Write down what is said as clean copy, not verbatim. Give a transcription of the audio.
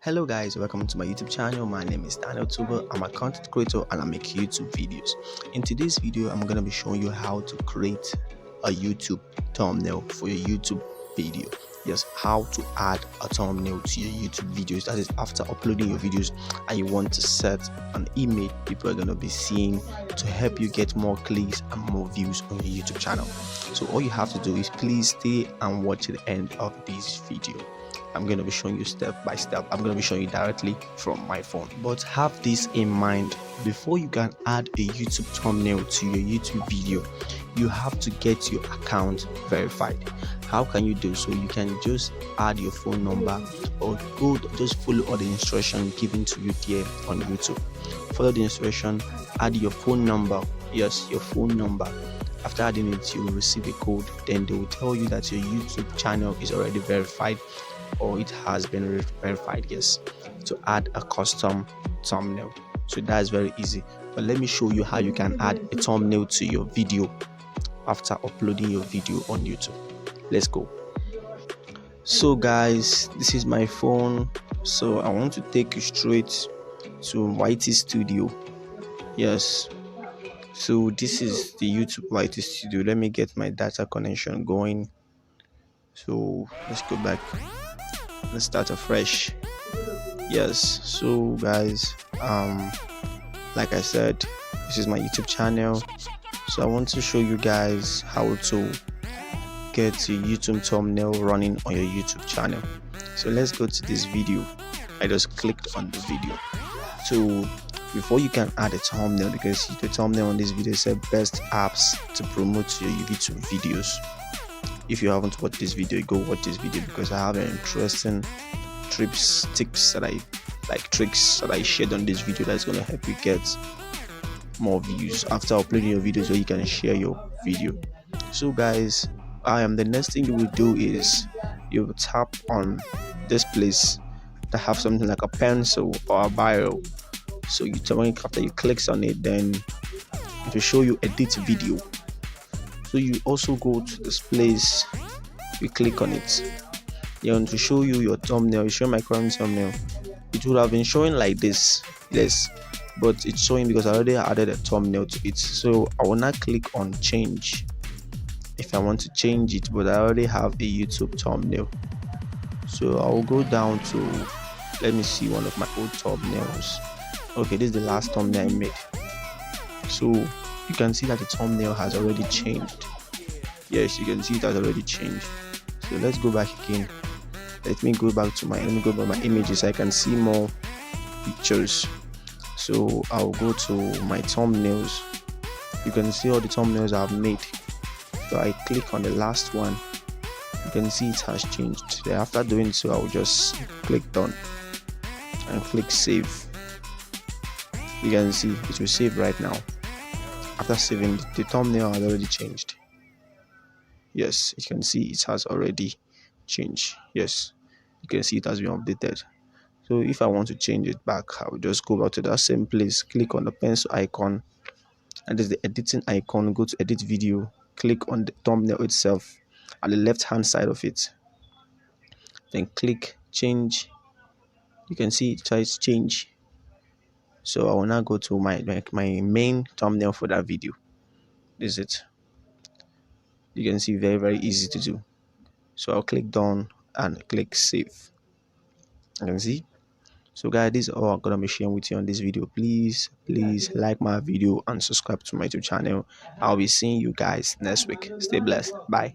Hello guys, welcome to my YouTube channel. My name is Daniel Tuber. I'm a content creator and I make YouTube videos. In today's video, I'm going to be showing you how to create a YouTube thumbnail for your YouTube video. Yes, how to add a thumbnail to your YouTube videos. That is after uploading your videos and you want to set an image people are going to be seeing to help you get more clicks and more views on your YouTube channel. So all you have to do is please stay and watch the end of this video. I'm going to be showing you step by step. I'm going to be showing you directly from my phone. But have this in mind, before you can add a YouTube thumbnail to your YouTube video, you have to get your account verified. How can you do so? You can just add your phone number or just follow all the instructions given to you here on YouTube. Follow the instruction, add your phone number. Yes, your phone number. After adding it, you will receive a code. Then they will tell you that your YouTube channel is already verified or it has been verified, yes, to add a custom thumbnail. So that is very easy. But let me show you how you can add a thumbnail to your video after uploading your video on YouTube. Let's go. So guys, this is my phone. So I want to take you straight to YT Studio. Yes, so this is the YouTube YT Studio. Let me get my data connection going. So let's go back. Let's start afresh. Yes, so guys, like I said, this is my YouTube channel. So I want to show you guys how to get your YouTube thumbnail running on your YouTube channel. So let's go to this video. I just clicked on the video. So before you can add a thumbnail, because the thumbnail on this video said best apps to promote your YouTube videos. If you haven't watched this video, go watch this video because I have an interesting tricks that I shared on this video that's going to help you get more views after uploading your videos, where you can share your video. So guys, the next thing you will do is you will tap on this place that have something like a pencil or a biro. So after you click on it, then it will show you edit video. So you also go to this place, you click on it. They want to show you your thumbnail. You show my current thumbnail. It would have been showing like this, yes, but it's showing because I already added a thumbnail to it. So I will not click on change if I want to change it, but I already have a YouTube thumbnail. So I will go down to, let me see one of my old thumbnails. Okay, this is the last thumbnail I made. So you can see that the thumbnail has already changed. Yes, you can see it has already changed. So let's go back again. Let me go back to my images. I can see more pictures. So I'll go to my thumbnails. You can see all the thumbnails I've made. So I click on the last one. You can see it has changed. Then after doing so, I'll just click done and click save. You can see it will save right now. After saving, the thumbnail has already changed. Yes, you can see it has already changed. Yes, you can see it has been updated. So if I want to change it back, I will just go back to that same place, click on the pencil icon, and there's the editing icon. Go to edit video, click on the thumbnail itself at the left hand side of it, then click change. You can see it tries change. So I will now go to my main thumbnail for that video. This is it. You can see very easy to do. So I'll click done and click save. You can see. So guys, this is all I'm gonna be sharing with you on this video. Please like my video and subscribe to my YouTube channel. I'll be seeing you guys next week. Stay blessed. Bye.